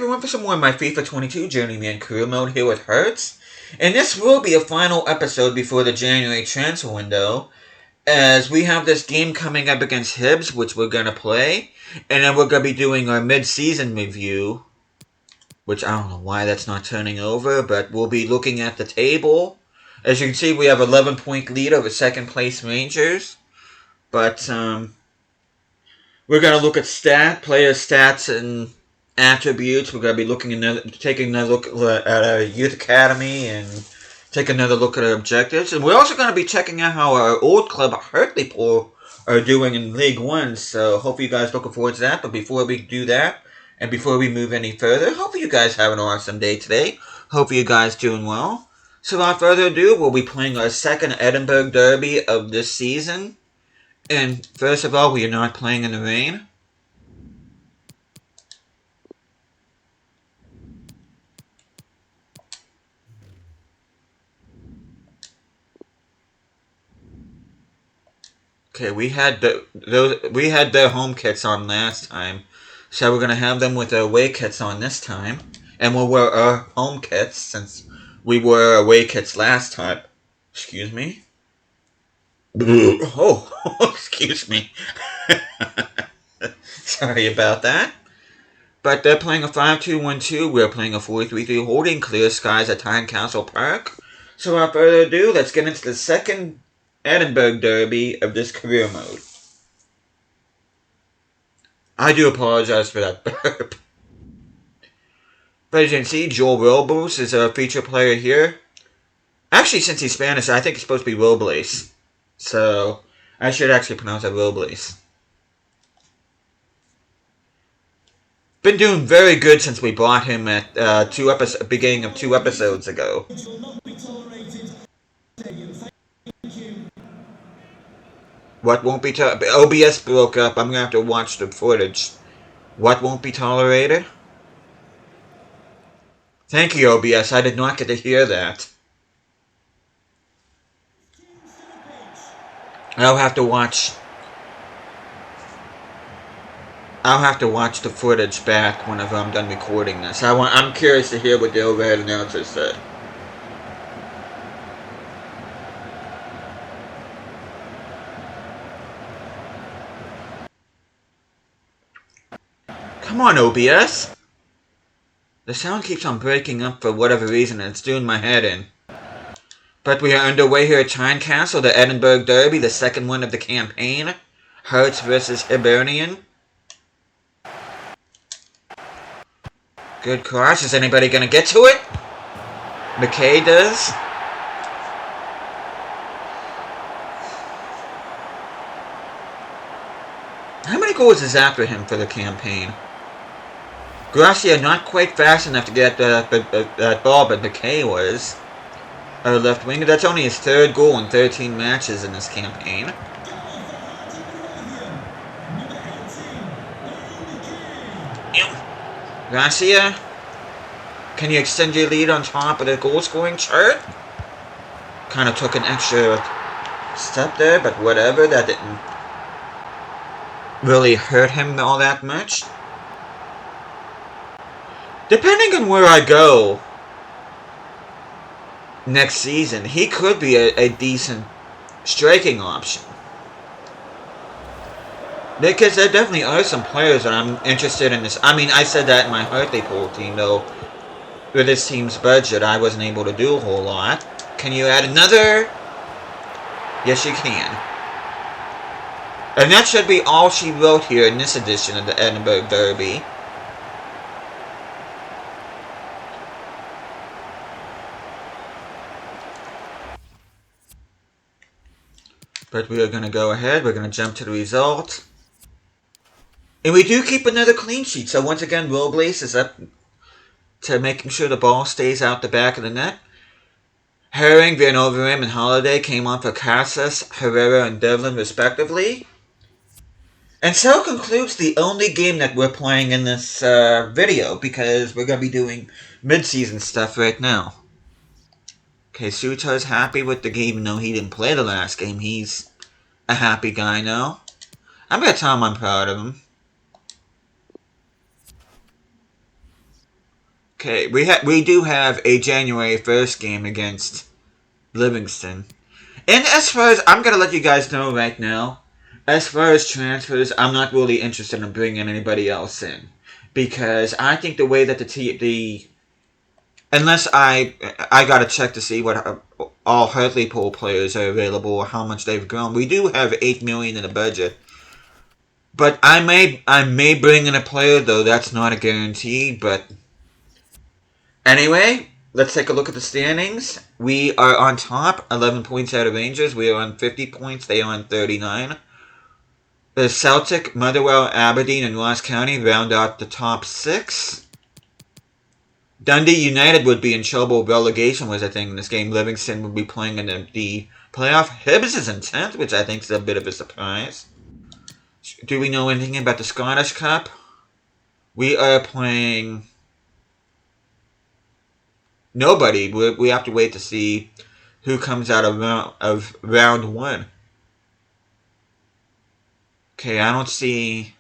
everyone for some more of my FIFA 22 Journeyman career mode here with Hertz. And this will be a final episode before the January transfer window, as we have this game coming up against Hibs, which we're going to play. And then we're going to be doing our mid-season review, which I don't know why that's not turning over, but we'll be looking at the table. As you can see, we have 11-point lead over second place Rangers. But we're going to look at player stats and attributes. We're going to be taking another look at our youth academy and take another look at our objectives. And we're also going to be checking out how our old club, Liverpool, are doing in League One. So hope you guys looking forward to that. But before we do that, and before we move any further, hope you guys have an awesome day today. Hope you guys doing well. So without further ado, we'll be playing our second Edinburgh Derby of this season. And first of all, we are not playing in the rain. Okay, we had their home kits on last time, so we're gonna have them with their away kits on this time, and we'll wear our home kits since we wore away kits last time. Excuse me. Oh, excuse me. Sorry about that. But they're playing a 5-2-1-2. We're playing a 4-3-3 holding clear skies at Tynecastle Park. So without further ado, let's get into the second Edinburgh Derby of this career mode. I do apologize for that burp. But as you can see, Joel Robles is a feature player here. Actually, since he's Spanish, I think it's supposed to be Robles. So, I should actually pronounce it Robles. Been doing very good since we bought him at beginning of 2 episodes ago. What won't be tolerated? OBS broke up. I'm going to have to watch the footage. What won't be tolerated? Thank you, OBS. I did not get to hear that. I'll have to watch the footage back whenever I'm done recording this. I'm curious to hear what the overhead announcer said. Come on, OBS. The sound keeps on breaking up for whatever reason, and it's doing my head in. But we are underway here at Tynecastle, the Edinburgh Derby, the second one of the campaign. Hertz versus Hibernian. Good cross. Is anybody going to get to it? McKay does. How many goals is after him for the campaign? Gracia not quite fast enough to get that ball, but McKay was. Our left winger. That's only his 3rd goal in 13 matches in this campaign. Gracia, can you extend your lead on top of the goal-scoring chart? Kind of took an extra step there, but whatever. That didn't really hurt him all that much. Depending on where I go next season, he could be a decent striking option. Because there definitely are some players that I'm interested in this. I mean, I said that in my Hartlepool team, though. With this team's budget, I wasn't able to do a whole lot. Can you add another? Yes, you can. And that should be all she wrote here in this edition of the Edinburgh Derby. But we are going to go ahead. We're going to jump to the result. And we do keep another clean sheet. So once again, Robles is up to making sure the ball stays out the back of the net. Herring, Van Overeem, and Holiday came on for Casas, Herrera, and Devlin respectively. And so concludes the only game that we're playing in this video, because we're going to be doing mid-season stuff right now. Okay, Suta's happy with the game, even though he didn't play the last game. He's a happy guy now. I'm going to tell him I'm proud of him. Okay, we do have a January 1st game against Livingston. And as far as, I'm going to let you guys know right now, as far as transfers, I'm not really interested in bringing anybody else in. Because I think the way that unless I got to check to see what all Hartlepool players are available or how much they've grown. We do have $8 million in the budget. But I may bring in a player, though that's not a guarantee, but anyway, let's take a look at the standings. We are on top, 11 points out of Rangers. We are on 50 points. They are on 39. The Celtic, Motherwell, Aberdeen, and Ross County round out the top 6. Dundee United would be in trouble. Relegation was a thing in this game. Livingston would be playing in the playoff. Hibs is in 10th, which I think is a bit of a surprise. Do we know anything about the Scottish Cup? We are playing nobody. We have to wait to see who comes out of round 1. Okay, I don't see...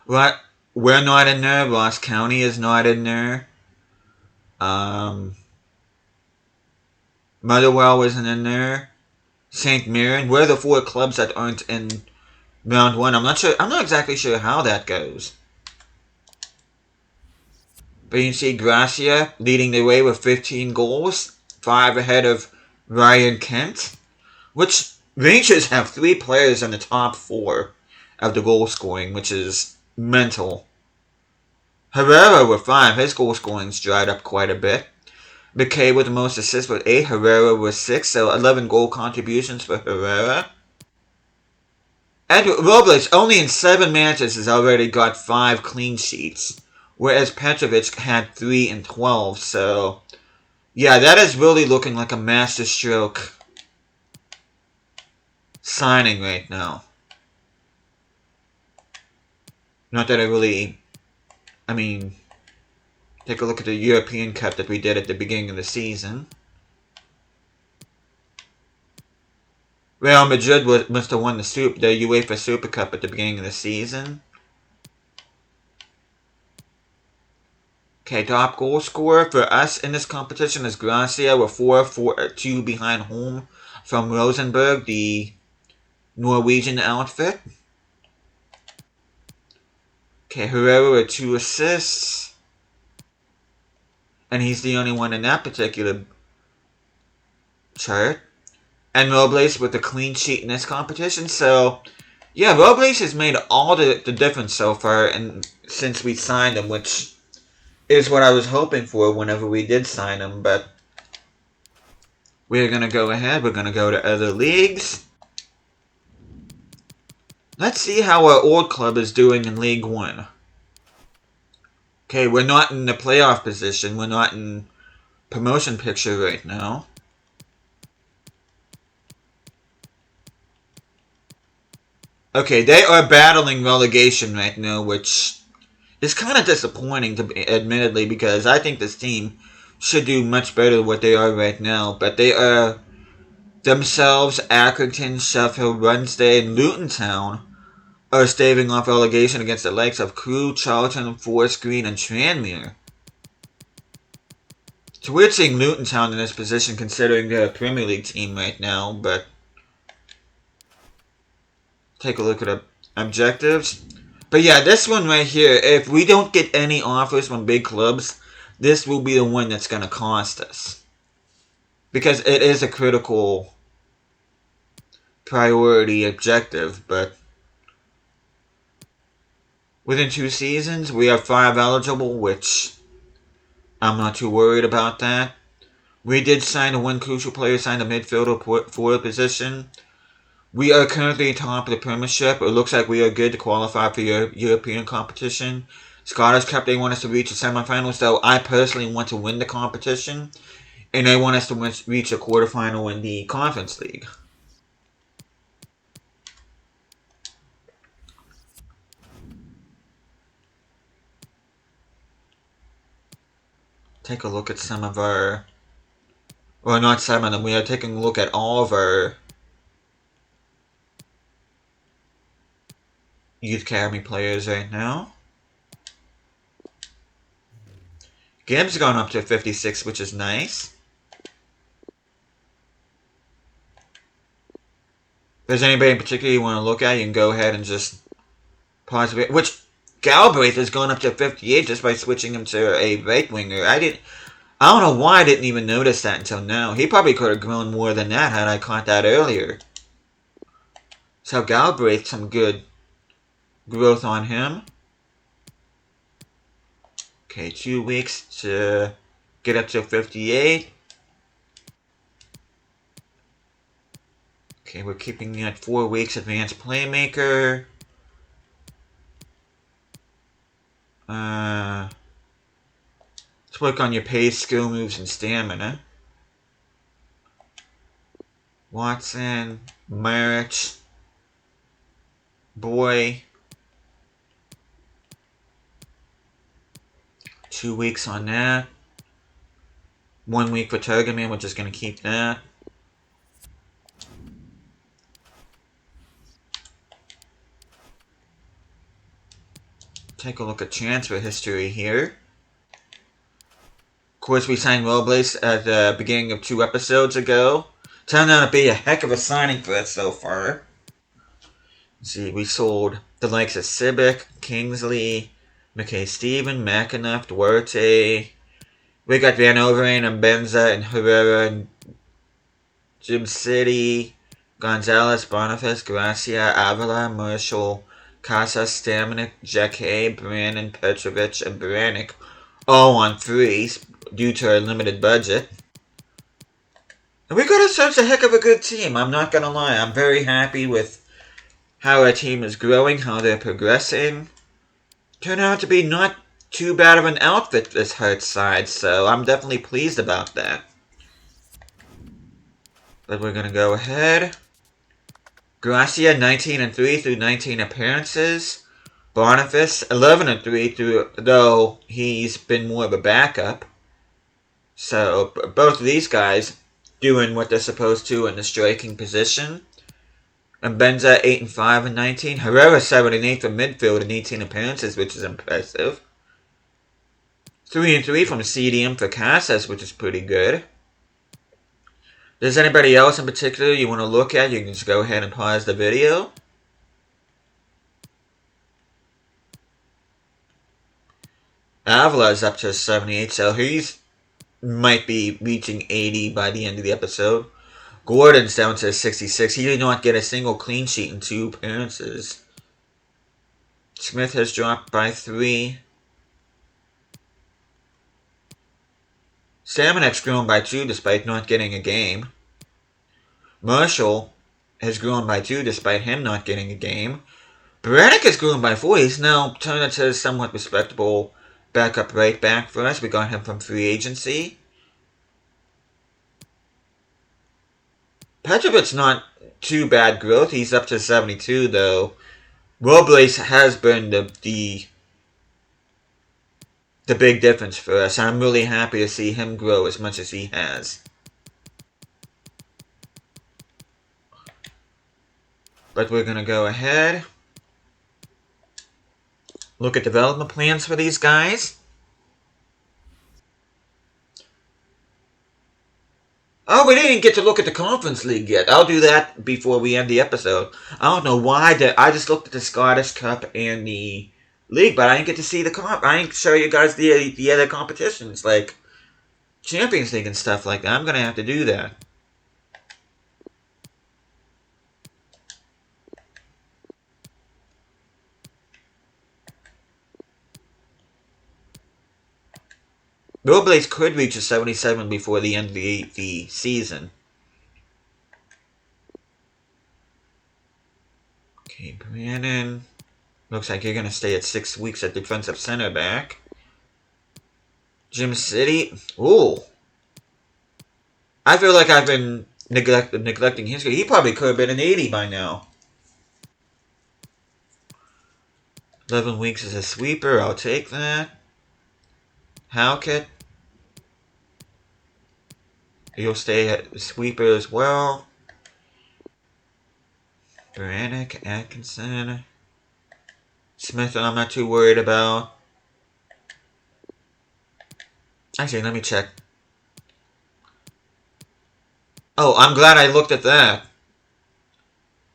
What? We're not in there. Ross County is not in there. Motherwell isn't in there. St. Mirren. We're the 4 clubs that aren't in round 1. I'm not exactly sure how that goes. But you can see Gracia leading the way with 15 goals. 5 ahead of Ryan Kent. Which, Rangers have 3 players in the top 4 of the goal scoring, which is mental. Herrera with 5. His goal scoring's dried up quite a bit. McKay with the most assists with 8. Herrera with 6. So 11 goal contributions for Herrera. And Robles, only in 7 matches, has already got 5 clean sheets. Whereas Petrovic had 3 in 12. So, yeah, that is really looking like a masterstroke signing right now. Not that I mean, take a look at the European Cup that we did at the beginning of the season. Real Madrid must have won the UEFA Super Cup at the beginning of the season. Okay, top goal scorer for us in this competition is Gracia with 4-2 behind home from Rosenborg, the Norwegian outfit. Okay, Herrera with 2 assists. And he's the only one in that particular chart. And Robles with a clean sheet in this competition. So, yeah, Robles has made all the difference so far and since we signed him, which is what I was hoping for whenever we did sign him. But we're going to go ahead. We're going to go to other leagues. Let's see how our old club is doing in League 1. Okay, we're not in the playoff position. We're not in promotion picture right now. Okay, they are battling relegation right now, which is kind of disappointing, admittedly, because I think this team should do much better than what they are right now. But they are themselves, Accrington, Sheffield Wednesday, and Luton Town are staving off relegation against the likes of Crewe, Charlton, Forest Green, and Tranmere. It's weird seeing Luton Town in this position considering they're a Premier League team right now, but take a look at the objectives. But yeah, this one right here, if we don't get any offers from big clubs, this will be the one that's going to cost us. Because it is a critical priority objective, but within 2 seasons, we have 5 eligible, which I'm not too worried about that. We did sign one crucial player, signed a midfielder forward position. We are currently top of the Premiership. It looks like we are good to qualify for European competition. Scottish Cup, they want us to reach the semifinals, though I personally want to win the competition. And they want us to reach a quarterfinal in the Conference League. Take a look at some of our... Well, not some of them. We are taking a look at all of our Youth Academy players right now. Gibbs gone up to 56, which is nice. If there's anybody in particular you want to look at, you can go ahead and just pause it. Which Galbraith has gone up to 58 just by switching him to a right winger. I don't know why I didn't even notice that until now. He probably could have grown more than that had I caught that earlier. So Galbraith, some good growth on him. Okay, 2 weeks to get up to 58. Okay, we're keeping you at 4 weeks advanced playmaker. Let's work on your pace, skill moves, and stamina. Watson, Marich, Boy. 2 weeks on that. 1 week for Journeyman, we're just going to keep that. Take a look at transfer history here. Of course, we signed Robles at the beginning of 2 episodes ago. Turned out to be a heck of a signing for us so far. Let's see, we sold the likes of Sibic, Kingsley, McKay Steven, McAnuff, Duarte. We got Van Overen and Benza and Herrera and Jim City, Gonzalez, Boniface, Gracia, Avila, Marshall, Casas, Stamenik, Jacquet, Brandon, Petrovic, and Baranik, all on threes due to our limited budget. And we got ourselves a heck of a good team, I'm not gonna lie. I'm very happy with how our team is growing, how they're progressing. Turned out to be not too bad of an outfit this Hertz side, so I'm definitely pleased about that. But we're gonna go ahead. Gracia 19-3 through 19 appearances. Boniface 11-3 though he's been more of a backup. So both of these guys doing what they're supposed to in the striking position. And Benza 8-5 and 19. Herrera 7-8 from midfield and 18 appearances, which is impressive. 3-3 from CDM for Casas, which is pretty good. Does anybody else in particular you want to look at? You can just go ahead and pause the video. Avila is up to 78, so he's might be reaching 80 by the end of the episode. Gordon's down to 66. He did not get a single clean sheet in 2 appearances. Smith has dropped by 3. Stamenik's grown by 2 despite not getting a game. Marshall has grown by 2 despite him not getting a game. Baranik has grown by 4. He's now turned into a somewhat respectable backup right back for us. We got him from free agency. Petrovic's not too bad growth. He's up to 72 though. Robles has been the big difference for us. I'm really happy to see him grow as much as he has. But we're going to go ahead. Look at development plans for these guys. Oh, we didn't get to look at the Conference League yet. I'll do that before we end the episode. I don't know why. I just looked at the Scottish Cup and the League, but I didn't get to see the comp. I didn't show you guys the other competitions, like Champions League and stuff like that. I'm going to have to do that. Robles could reach a 77 before the end of the season. Okay, Brandon. Looks like you're going to stay at 6 weeks at defensive center back. Jim City. Ooh. I feel like I've been neglecting his. He probably could have been an 80 by now. 11 weeks as a sweeper. I'll take that. Halkett. He'll stay at sweeper as well. Baranik, Atkinson. Smith, I'm not too worried about. Actually, let me check. Oh, I'm glad I looked at that.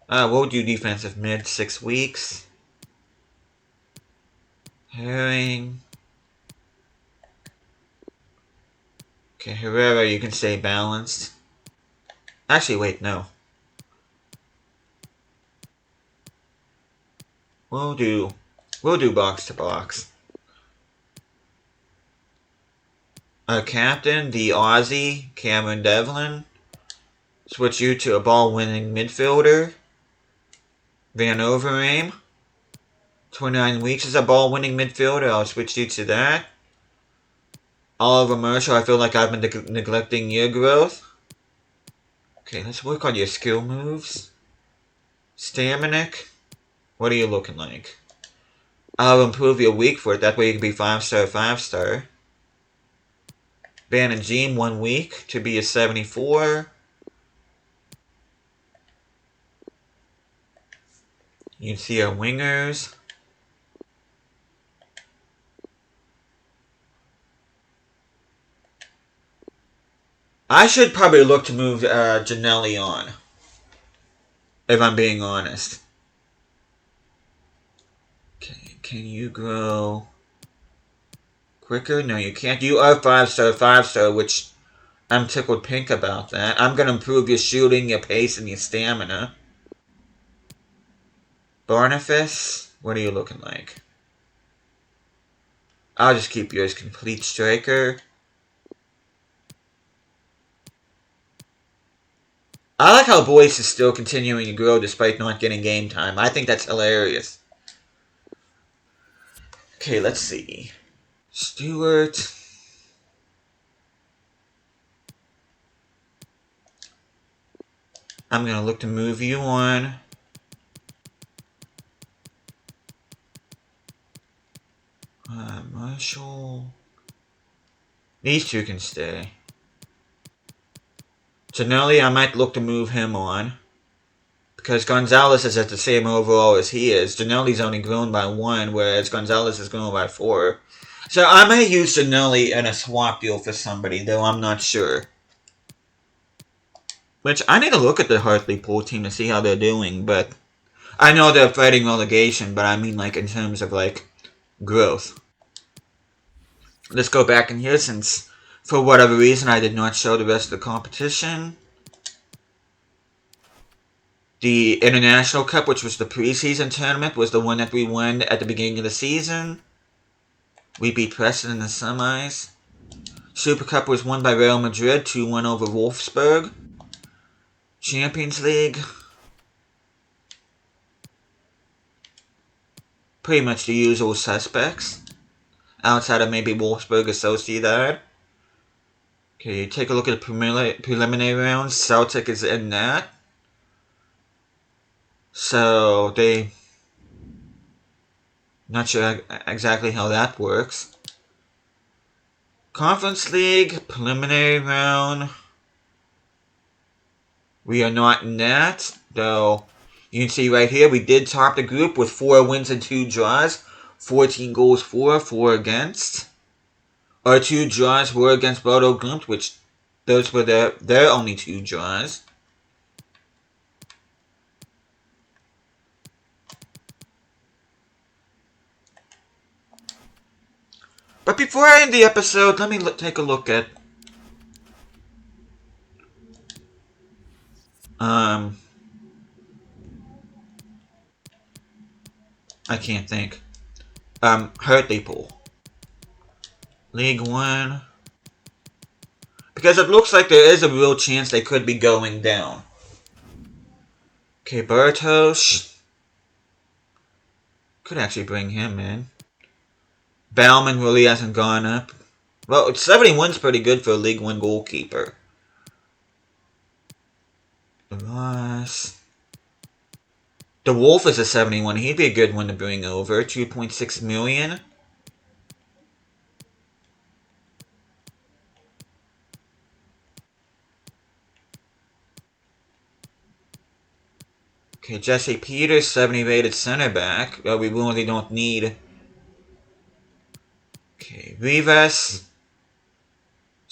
We'll do defensive mid, 6 weeks. Herring. Okay, Herrera, you can stay balanced. Actually, wait, no. We'll do box to box. Captain, the Aussie, Cameron Devlin. Switch you to a ball-winning midfielder. Van Overeem. 29 weeks as a ball-winning midfielder. I'll switch you to that. Oliver Marshall, I feel like I've been neglecting your growth. Okay, let's work on your skill moves. Staminic. What are you looking like? I'll improve your weak foot. That way you can be 5-star, 5-star. Ban and Jean 1 week to be a 74. You can see our wingers. I should probably look to move Janelli on, if I'm being honest. Okay, can you grow quicker? No, you can't. You are 5-star, 5-star, which I'm tickled pink about that. I'm going to improve your shooting, your pace, and your stamina. Barnifus, what are you looking like? I'll just keep yours complete striker. I like how Boyce is still continuing to grow despite not getting game time. I think that's hilarious. Okay, let's see. Stewart. I'm going to look to move you on. Marshall. These two can stay. Tonelli, I might look to move him on. Because Gonzalez is at the same overall as he is. Tonelli's only grown by 1, whereas Gonzalez is grown by 4. So I may use Tonelli in a swap deal for somebody, though I'm not sure. Which, I need to look at the Hartlepool team to see how they're doing, but I know they're fighting relegation, but I mean like in terms of like growth. Let's go back in here since for whatever reason I did not show the rest of the competition. The International Cup, which was the preseason tournament, was the one that we won at the beginning of the season. We beat Preston in the semis. Super Cup was won by Real Madrid, 2-1 over Wolfsburg. Champions League. Pretty much the usual suspects. Outside of maybe Wolfsburg or Sociedad. Okay, take a look at the preliminary rounds. Celtic is in that. So, not sure exactly how that works. Conference League, preliminary round. We are not in that, though you can see right here, we did top the group with 4 wins and 2 draws. 14 goals for, 4 against. Our 2 draws were against Bodo Glimt, which those were their only 2 draws. But before I end the episode, let me take a look at I can't think. Hartlepool. League 1. Because it looks like there is a real chance they could be going down. Okay, Bartosz. Could actually bring him in. Bauman really hasn't gone up. Well, 71's pretty good for a League 1 goalkeeper. The Wolf is a 71. He'd be a good one to bring over. 2.6 million. Okay, Jesse Peters, 70 rated center back. We really don't need. Okay, Rivas.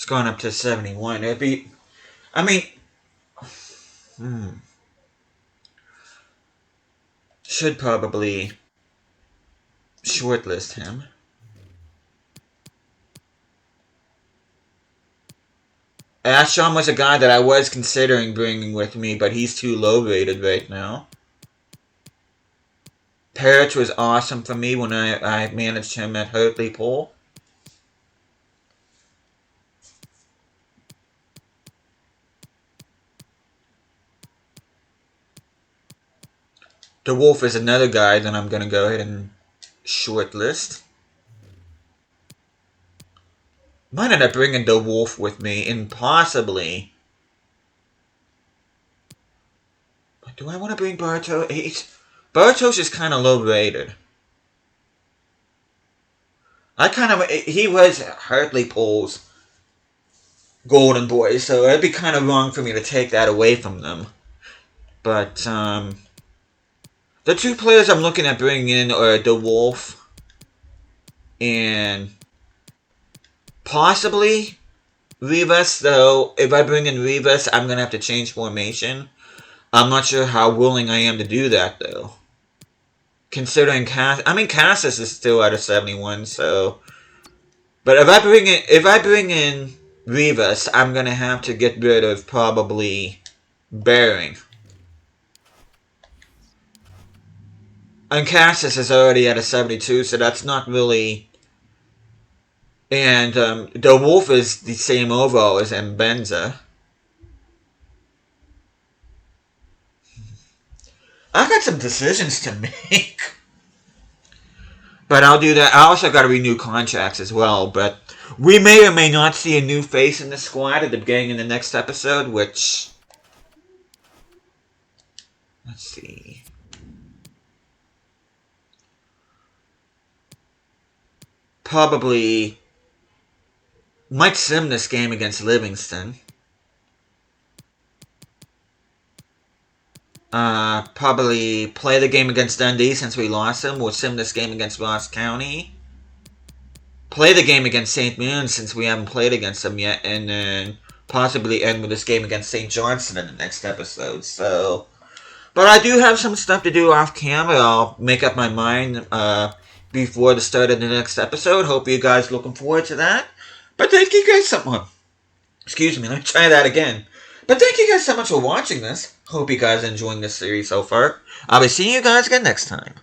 gone up to 71. It'd be... I mean... Should probably shortlist him. Ashon was a guy that I was considering bringing with me, but he's too low rated right now. Parrish was awesome for me when I managed him at Hartlepool. The Wolf is another guy that I'm going to go ahead and shortlist. Might end up bringing the Wolf with me, and possibly... But do I want to bring Bartos? Bartos is kind of low rated. He was Hartlepool's golden boy, so it'd be kind of wrong for me to take that away from them. But, the two players I'm looking at bringing in are the Wolf and possibly Rivas, though. If I bring in Rivas, I'm going to have to change formation. I'm not sure how willing I am to do that, though. Considering Cassis is still at a 71, so... But if I bring in Rivas, I'm going to have to get rid of probably Bering. And Cassis is already at a 72, so that's not really... And the Wolf is the same overall as Mbenza. I got some decisions to make. But I'll do that. I also got to renew contracts as well. But we may or may not see a new face in the squad at the beginning of the next episode, which... Let's see... Probably might sim this game against Livingston. Probably play the game against Dundee since we lost them. We'll sim this game against Ross County. Play the game against St. Mirren since we haven't played against them yet. And then possibly end with this game against St. Johnstone in the next episode. So, but I do have some stuff to do off camera. I'll make up my mind before the start of the next episode. Hope you guys looking forward to that. But thank you guys so much. Excuse me, let me try that again. But thank you guys so much for watching this. Hope you guys are enjoying this series so far. I'll be seeing you guys again next time.